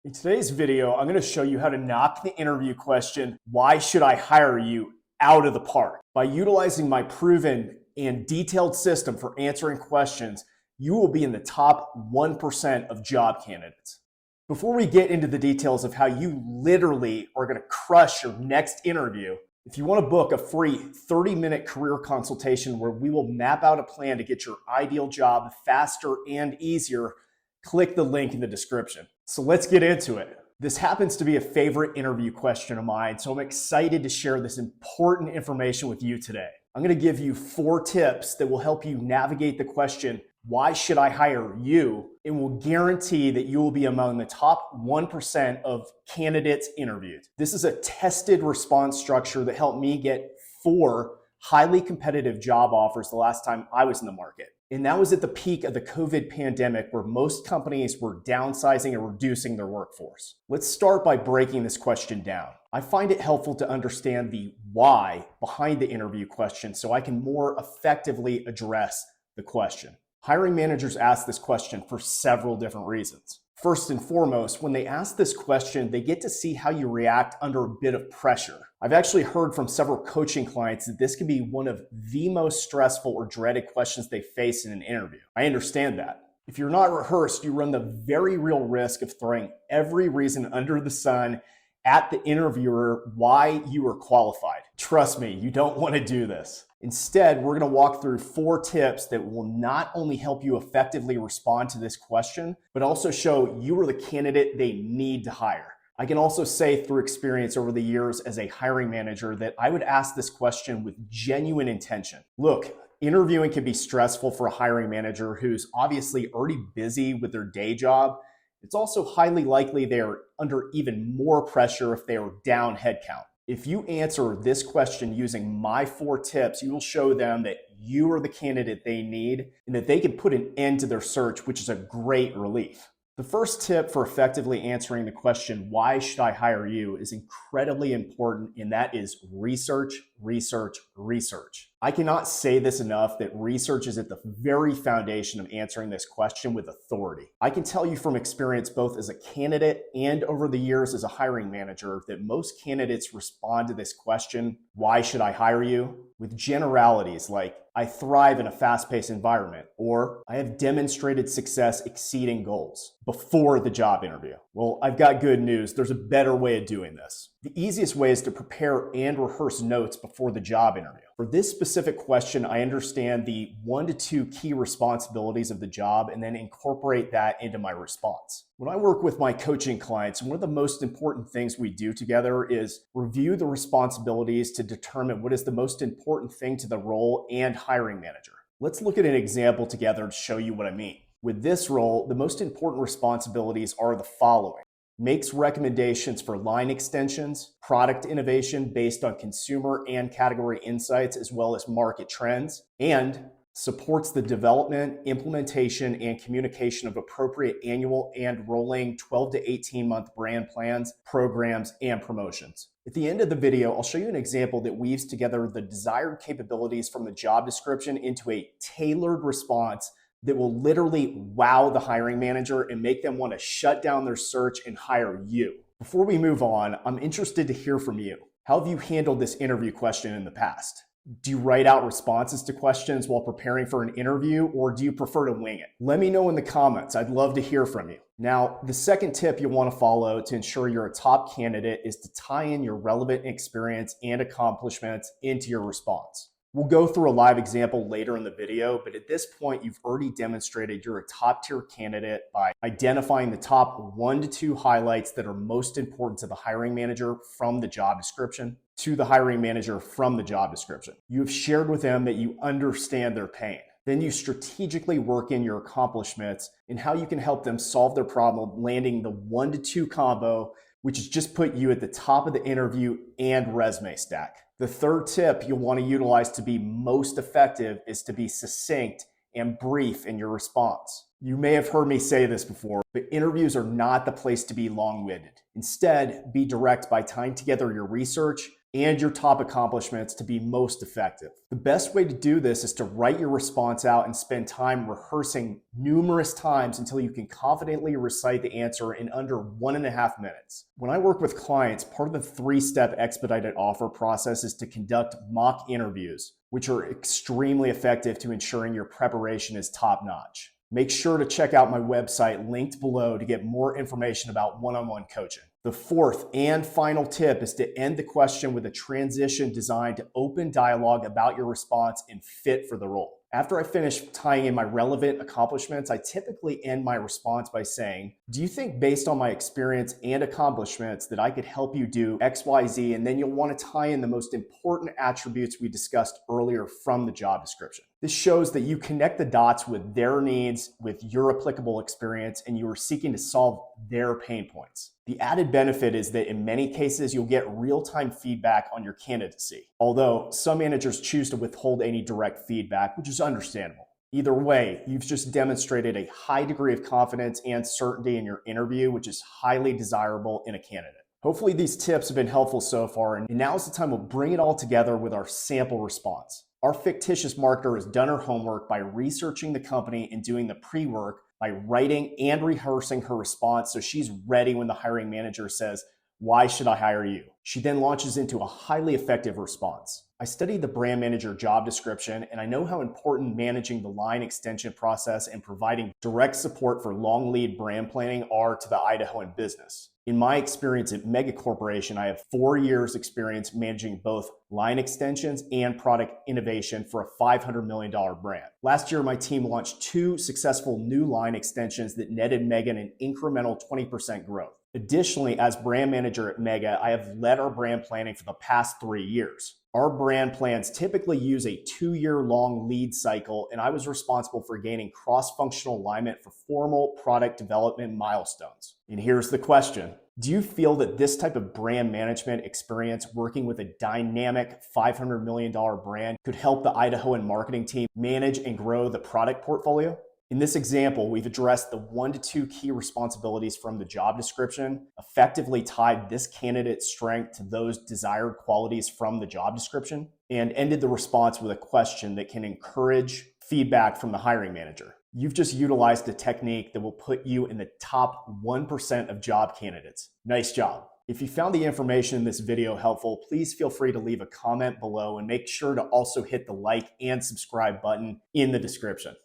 In today's video, I'm going to show you how to knock the interview question, "Why should I hire you?" out of the park. By utilizing my proven and detailed system for answering questions, you will be in the top 1% of job candidates. Before we get into the details of how you literally are going to crush your next interview, if you want to book a free 30-minute career consultation where we will map out a plan to get your ideal job faster and easier, click the link in the description. So let's get into it. This happens to be a favorite interview question of mine, so I'm excited to share this important information with you today. I'm going to give you 4 tips that will help you navigate the question, "Why should I hire you?" and will guarantee that you will be among the top 1% of candidates interviewed. This is a tested response structure that helped me get 4 highly competitive job offers the last time I was in the market. And that was at the peak of the COVID pandemic, where most companies were downsizing and reducing their workforce. Let's start by breaking this question down. I find it helpful to understand the why behind the interview question so I can more effectively address the question. Hiring managers ask this question for several different reasons. First and foremost, when they ask this question, they get to see how you react under a bit of pressure. I've actually heard from several coaching clients that this can be one of the most stressful or dreaded questions they face in an interview. I understand that. If you're not rehearsed, you run the very real risk of throwing every reason under the sun at the interviewer why you are qualified. Trust me, you don't want to do this. Instead, we're going to walk through 4 tips that will not only help you effectively respond to this question, but also show you are the candidate they need to hire. I can also say through experience over the years as a hiring manager that I would ask this question with genuine intention. Look, interviewing can be stressful for a hiring manager who's obviously already busy with their day job. It's also highly likely they're under even more pressure if they are down headcount. If you answer this question using my 4 tips, you will show them that you are the candidate they need and that they can put an end to their search, which is a great relief. The first tip for effectively answering the question, "Why should I hire you?" is incredibly important, and that is research, research, research. I cannot say this enough that research is at the very foundation of answering this question with authority. I can tell you from experience, both as a candidate and over the years as a hiring manager, that most candidates respond to this question, "Why should I hire you?" with generalities like, "I thrive in a fast-paced environment," or "I have demonstrated success exceeding goals," before the job interview. Well, I've got good news. There's a better way of doing this. The easiest way is to prepare and rehearse notes before the job interview. For this specific question, I understand the 1 to 2 key responsibilities of the job and then incorporate that into my response. When I work with my coaching clients, one of the most important things we do together is review the responsibilities to determine what is the most important thing to the role and hiring manager. Let's look at an example together to show you what I mean. With this role, the most important responsibilities are the following: makes recommendations for line extensions, product innovation based on consumer and category insights as well as market trends, and supports the development, implementation, and communication of appropriate annual and rolling 12 to 18-month brand plans, programs, and promotions. At the end of the video, I'll show you an example that weaves together the desired capabilities from the job description into a tailored response that will literally wow the hiring manager and make them want to shut down their search and hire you. Before we move on, I'm interested to hear from you. How have you handled this interview question in the past? Do you write out responses to questions while preparing for an interview, or do you prefer to wing it? Let me know in the comments. I'd love to hear from you. Now, the second tip you'll want to follow to ensure you're a top candidate is to tie in your relevant experience and accomplishments into your response. We'll go through a live example later in the video, but at this point, you've already demonstrated you're a top-tier candidate by identifying the top 1 to 2 highlights that are most important to the hiring manager from the job description to the hiring manager from the job description. You have shared with them that you understand their pain. Then you strategically work in your accomplishments and how you can help them solve their problem, landing the 1 to 2 combo, which has just put you at the top of the interview and resume stack. The third tip you'll want to utilize to be most effective is to be succinct and brief in your response. You may have heard me say this before, but interviews are not the place to be long-winded. Instead, be direct by tying together your research, and your top accomplishments to be most effective. The best way to do this is to write your response out and spend time rehearsing numerous times until you can confidently recite the answer in under 1.5 minutes. When I work with clients, part of the 3-step expedited offer process is to conduct mock interviews, which are extremely effective to ensuring your preparation is top-notch. Make sure to check out my website linked below to get more information about one-on-one coaching. The fourth and final tip is to end the question with a transition designed to open dialogue about your response and fit for the role. After I finish tying in my relevant accomplishments, I typically end my response by saying, do you think based on my experience and accomplishments that I could help you do X, Y, Z? And then you'll want to tie in the most important attributes we discussed earlier from the job description. This shows that you connect the dots with their needs, with your applicable experience, and you are seeking to solve their pain points. The added benefit is that in many cases, you'll get real-time feedback on your candidacy, although some managers choose to withhold any direct feedback, which is understandable. Either way, you've just demonstrated a high degree of confidence and certainty in your interview, which is highly desirable in a candidate. Hopefully these tips have been helpful so far, and now is the time we'll bring it all together with our sample response. Our fictitious marketer has done her homework by researching the company and doing the pre-work by writing and rehearsing her response so she's ready when the hiring manager says, "Why should I hire you?" She then launches into a highly effective response. I studied the brand manager job description, and I know how important managing the line extension process and providing direct support for long lead brand planning are to the Idahoan business. In my experience at Mega Corporation, I have 4 years experience managing both line extensions and product innovation for a $500 million brand. Last year, my team launched 2 successful new line extensions that netted Mega an incremental 20% growth. Additionally, as brand manager at Mega, I have led our brand planning for the past 3 years. Our brand plans typically use a 2-year-long lead cycle, and I was responsible for gaining cross-functional alignment for formal product development milestones. And here's the question. Do you feel that this type of brand management experience working with a dynamic $500 million brand could help the Idahoan marketing team manage and grow the product portfolio? In this example, we've addressed the 1 to 2 key responsibilities from the job description, effectively tied this candidate's strength to those desired qualities from the job description, and ended the response with a question that can encourage feedback from the hiring manager. You've just utilized a technique that will put you in the top 1% of job candidates. Nice job. If you found the information in this video helpful, please feel free to leave a comment below and make sure to also hit the like and subscribe button in the description.